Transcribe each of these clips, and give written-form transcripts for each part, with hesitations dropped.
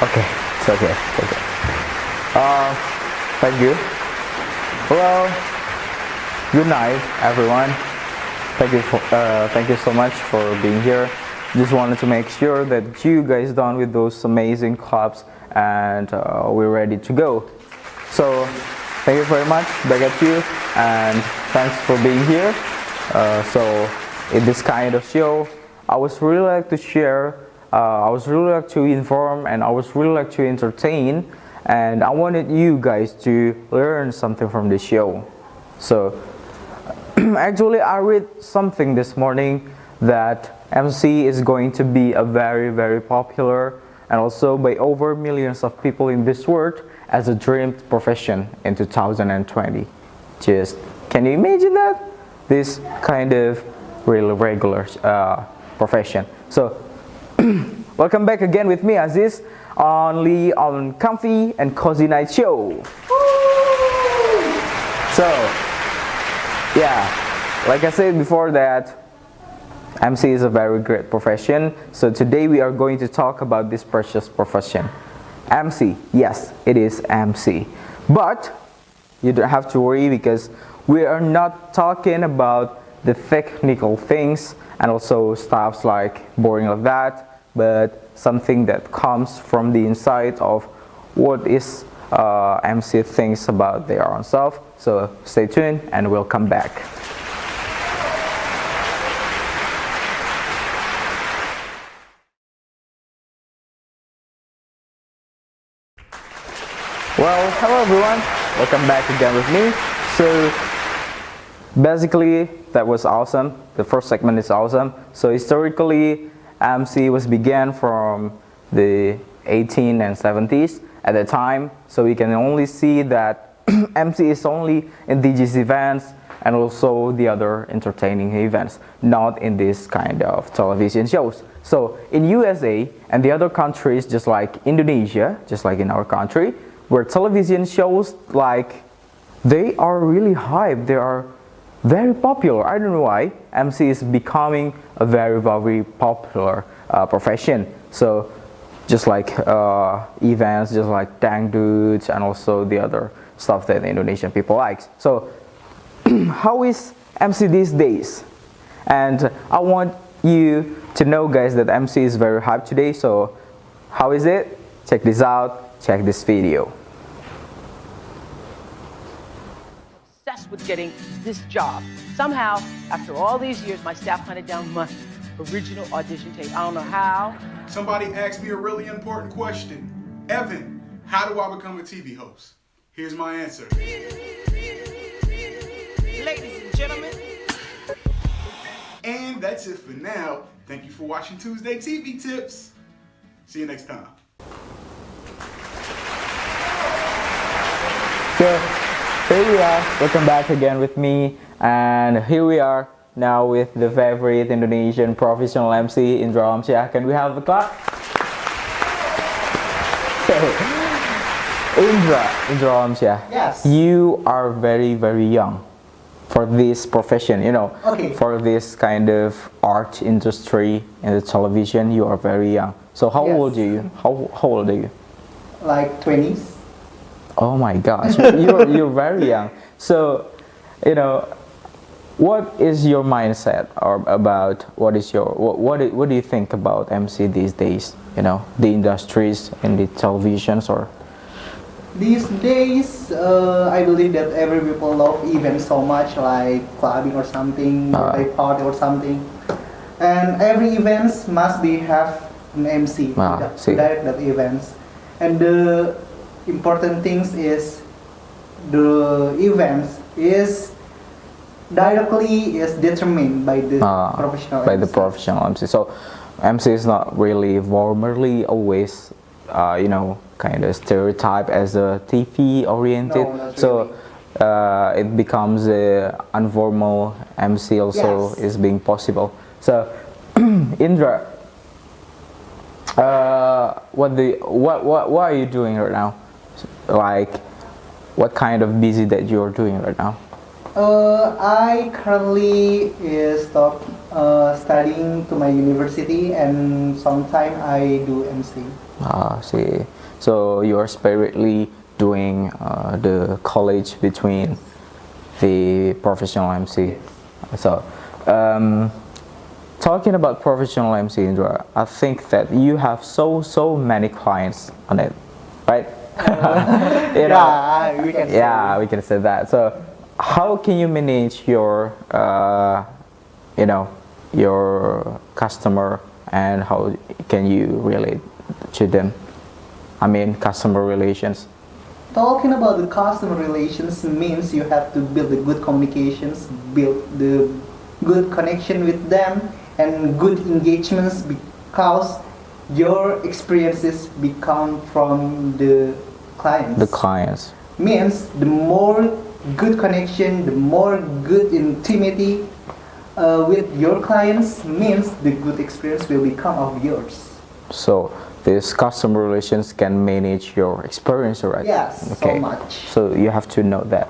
Okay, it's okay. It's okay. Thank you. Well, good night, everyone. Thank you so much for being here. Just wanted to make sure that you guys done with those amazing claps and we're ready to go. So, thank you very much. Back at you, and thanks for being here. So, in this kind of show, I was really like to share. I was really like to inform, and I was really like to entertain, and I wanted you guys to learn something from the show. So actually I read something this morning that MC is going to be a very popular and also by over millions of people in this world as a dream profession in 2020. Just can you imagine that? This kind of really regular profession. So welcome back again with me, Aziz, only on Comfy and Cozy Night Show. So, yeah, like I said before that, MC is a very great profession. So today we are going to talk about this precious profession. MC, yes, it is MC. But you don't have to worry because we are not talking about the technical things and also stuffs like boring like that, but something that comes from the inside of what is MC thinks about their own self. So stay tuned and we'll come back. Well, hello everyone, welcome back again with me. So basically that was awesome. The first segment is awesome. So historically MC was began from the 18 and 70s at the time, so we can only see that MC is only in these events and also the other entertaining events, not in this kind of television shows. So in USA and the other countries, just like Indonesia, just like in our country, where television shows like they are really hyped, they are very popular. I don't know why MC is becoming a very popular profession. So just like events, just like dangduts and also the other stuff that the Indonesian people likes. So how is MC these days? And I want you to know, guys, that MC is very hyped today. So how is it? Check this out, check this video. Obsessed with getting this job. Somehow, after all these years, my staff hunted down my original audition tape. I don't know how. Somebody asked me a really important question. Evan, how do I become a TV host? Here's my answer. Ladies and gentlemen. And that's it for now. Thank you for watching Tuesday TV Tips. See you next time. So here we are, welcome back again with me, and here we are now with the favorite Indonesian professional MC, Indra Amsyah. Can we have a clap? So, Indra Amsyah, yes, you are very young for this profession, you know. Okay. For this kind of art industry in the television, you are very young. So how Yes. old are you? How old are you? like 20s. Oh my gosh, you're very young. So, you know, what is your mindset or about what do you think about MC these days? You know, the industries in the televisions or. These days, I believe that every people love events so much, like clubbing or something, birthday party or something, and every events must be have an MC to direct that events. And the important things is the events is directly is determined by the professional by MC. the professional MC. So MC is not really formerly always you know, kind of stereotype as a TV oriented. No, not so it becomes a informal MC also Yes. is being possible. So Indra, what are you doing right now? Like what kind of busy that you're doing right now? I currently is studying to my university, and sometime I do MC. See, so you are spiritly doing the college between the professional MC. So, talking about professional MC, Indra, I think that you have so many clients on it, right? You know, Yeah, we can say. yeah, we can say that. So, how can you manage your, your customer, and how can you relate to them? I mean, customer relations. Talking about the customer relations means you have to build the good communications, build the good connection with them, and good engagements, because your experiences become from the clients. The clients. Means the more good connection, the more good intimacy with your clients, means the good experience will become of yours. So this customer relations can manage your experience, right? Yes, so much. So you have to know that.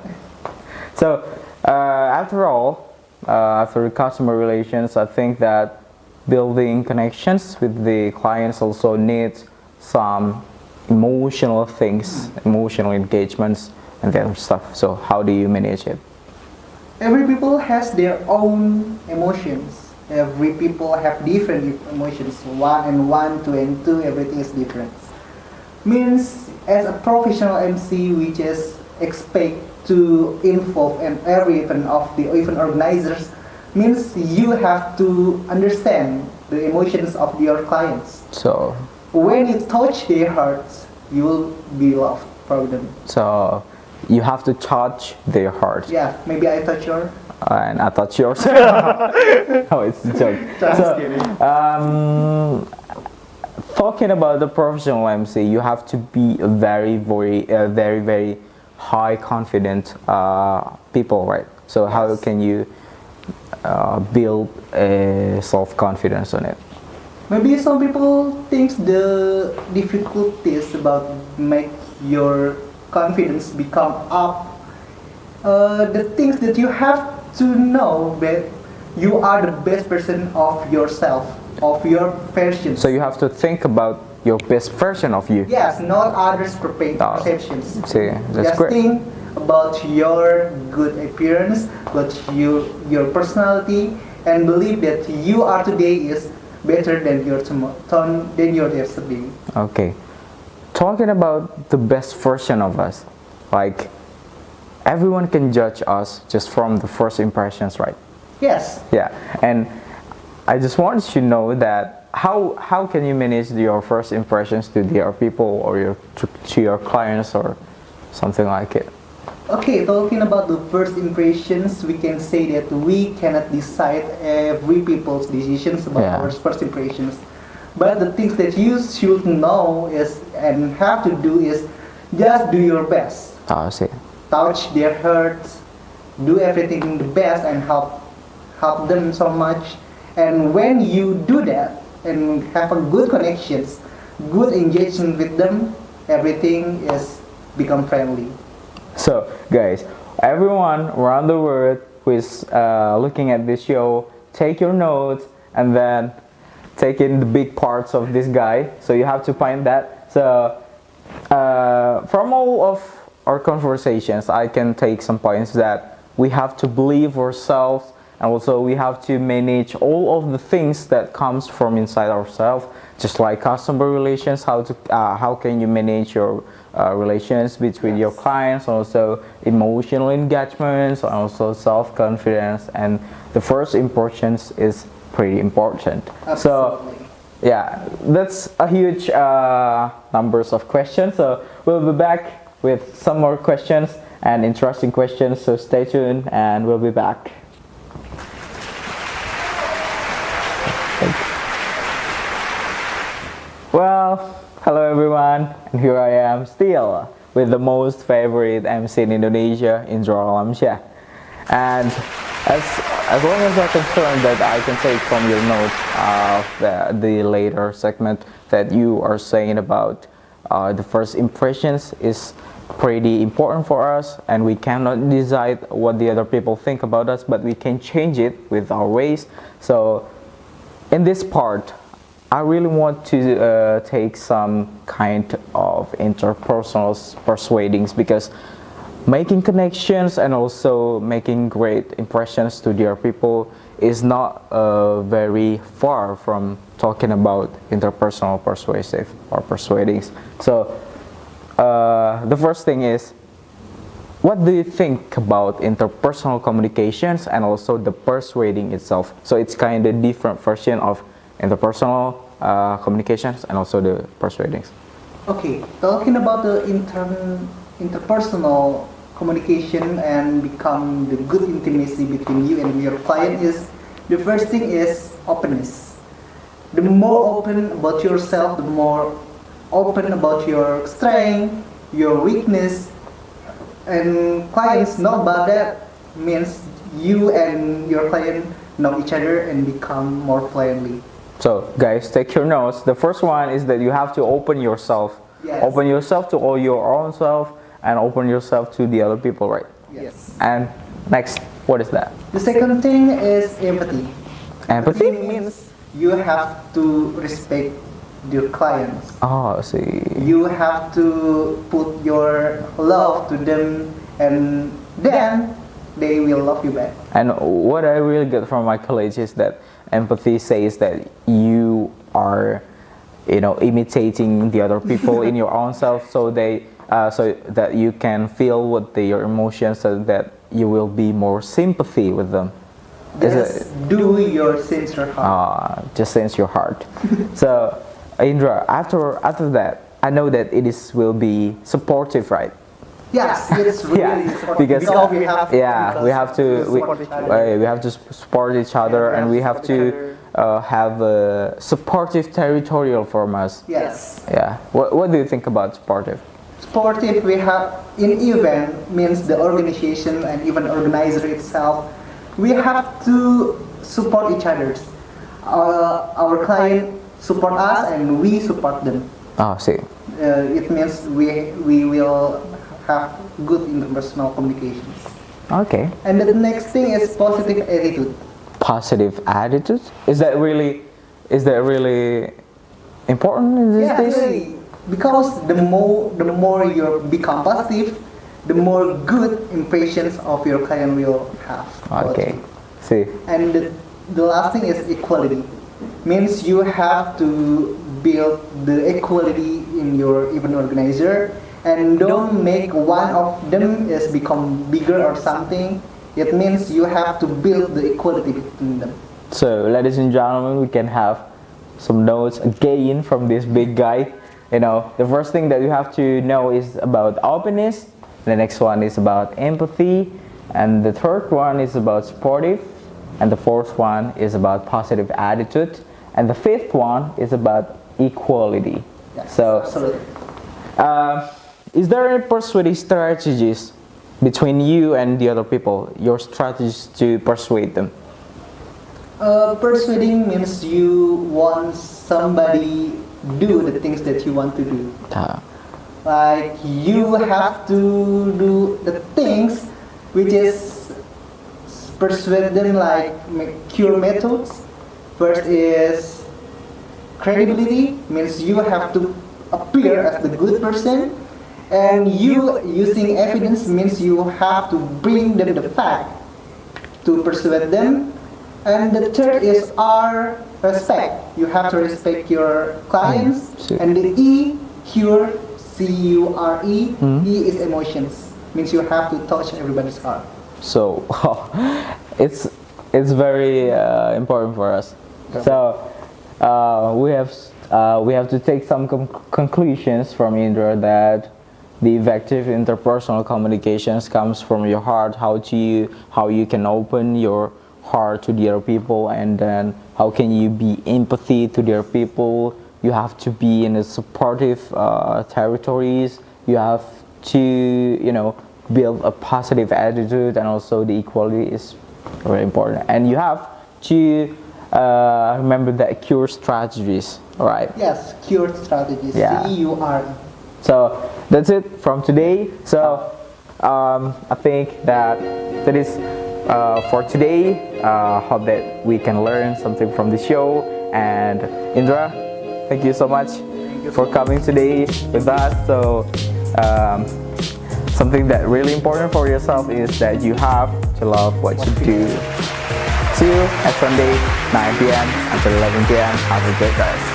So after all, after customer relations, I think that building connections with the clients also needs some emotional things, emotional engagements, and that other stuff. So how do you manage it? Every people has their own emotions. Every people have different emotions. 1 and 1, 2 and 2, everything is different. Means as a professional MC, we just expect to involve in every event of the event organizers. Means you have to understand the emotions of your clients. So When you touch their hearts, you will be loved from them. so you have to touch their heart. Yeah, maybe I touch your. And I touch yours. No, it's a joke. Just kidding. Talking about the professional MC, you have to be a very high confident people, right? So how Yes. can you build a self confidence on it? Maybe some people think the difficulties about make your confidence become up. The things that you have to know that you are the best person of yourself, of your version. So you have to think about your best version of you. Yes, not others' Oh. perceptions. See, that's Just great. think about your good appearance, about your personality, and believe that you are today is better than your yesterday. Okay. Talking about the best version of us, like everyone can judge us just from the first impressions, right? Yes. Yeah. And I just want to know that how can you manage your first impressions to the other people or to your clients or something like it? Okay, talking about the first impressions, we can say that we cannot decide every people's decisions about Yeah. our first impressions. But the things that you should know is and have to do is just do your best. I see. Touch their hearts, do everything the best, and help them so much. And when you do that and have a good connections, good engagement with them, everything is become friendly. So, guys, everyone around the world who is looking at this show, take your notes and then take in the big parts of this guy. So you have to find that. So, from all of our conversations, I can take some points that we have to believe ourselves, and also we have to manage all of the things that comes from inside ourselves, just like customer relations. How can you manage your relations between your clients, also emotional engagements, and also self-confidence, and the first impressions is pretty important. Absolutely. So yeah, that's a huge numbers of questions. So we'll be back with some more questions and interesting questions. So stay tuned, and we'll be back. Well, hello everyone, and here I am still with the most favorite MC in Indonesia, Indra Alamsyah. And as long as I'm concerned that I can take from your notes of the later segment that you are saying about the first impressions is pretty important for us, and we cannot decide what the other people think about us, but we can change it with our ways. So in this part, I really want to take some kind of interpersonal persuadings, because making connections and also making great impressions to the other people is not very far from talking about interpersonal persuasive or persuadings. So the first thing is, what do you think about interpersonal communications and also the persuading itself? So it's kind of different version of interpersonal communications and also the persuadings. Okay, talking about the interpersonal communication and become the good intimacy between you and your client is, the first thing is openness. The more open about yourself, the more open about your strength, your weakness, and clients know about that, means you and your client know each other and become more friendly. So guys, take your notes. The first one is that you have to open yourself. Yes. Open yourself to all your own self and open yourself to the other people, right? Yes. And next, what is that? The second thing is empathy. Empathy? Means you have to respect your clients. Oh, I see. You have to put your love to them, and then they will love you back. And what I really get from my college is that empathy says that you are, imitating the other people in your own self, so that you can feel what their emotions, so that you will be more sympathy with them. Just do your sincere heart. Just sense your heart. So Indra, after that, I know that will be supportive, right? Yes, it's really Yeah, supportive. because we have we have to support each other. we have to support each other, and we have to have a supportive territorial from us. Yes. Yeah. What do you think about supportive? Sportive, we have in event means the organization and even organizer itself. We have to support each other. Our client support us and we support them. Oh, see. It means we will have good interpersonal communications. Okay. And the next thing is positive attitude. Positive attitude. Is that really important in these Yeah, days? really. Because the more you become positive, the more good impressions of your client will have. Okay. See. And the last thing is equality. Means you have to build the equality in your event organizer, and don't make one of them is become bigger or something. It means you have to build the equality between them. So, ladies and gentlemen, we can have some notes again from this big guy. The first thing that you have to know is about openness. The next one is about empathy, and the third one is about supportive, and the fourth one is about positive attitude, and the fifth one is about equality. Yes, So, absolutely. is there any persuading strategies between you and the other people? Your strategies to persuade them? Persuading means you want somebody do the things that you want to do. Like you have to do the things which is persuade them, like cure methods. First is credibility, means you have to appear as the good person, and you using evidence means you have to bring them the fact to persuade them. And the third is R, respect. You have to respect your clients. And the E, cure, C-U-R-E, E is emotions, means you have to touch everybody's heart. So it's very important for us. So we have to take some conclusions from Indra, that the effective interpersonal communications comes from your heart. How you can open your heart to the other people, and then how can you be empathy to the other people. You have to be in a supportive territories. You have to build a positive attitude, and also the equality is very important. And you have to remember that cure strategies, right? Yes, cure strategies. Yeah. C-U-R-E. So that's it from today. So I think that is for today. Hope that we can learn something from the show. And Indra, thank you so much for coming today with us. So something that really important for yourself is that you have to love what you do. See you at Sunday 9 p.m. until 11 p.m. Have a great rest.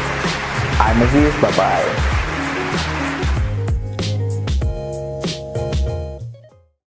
I'm Aziz. Bye bye.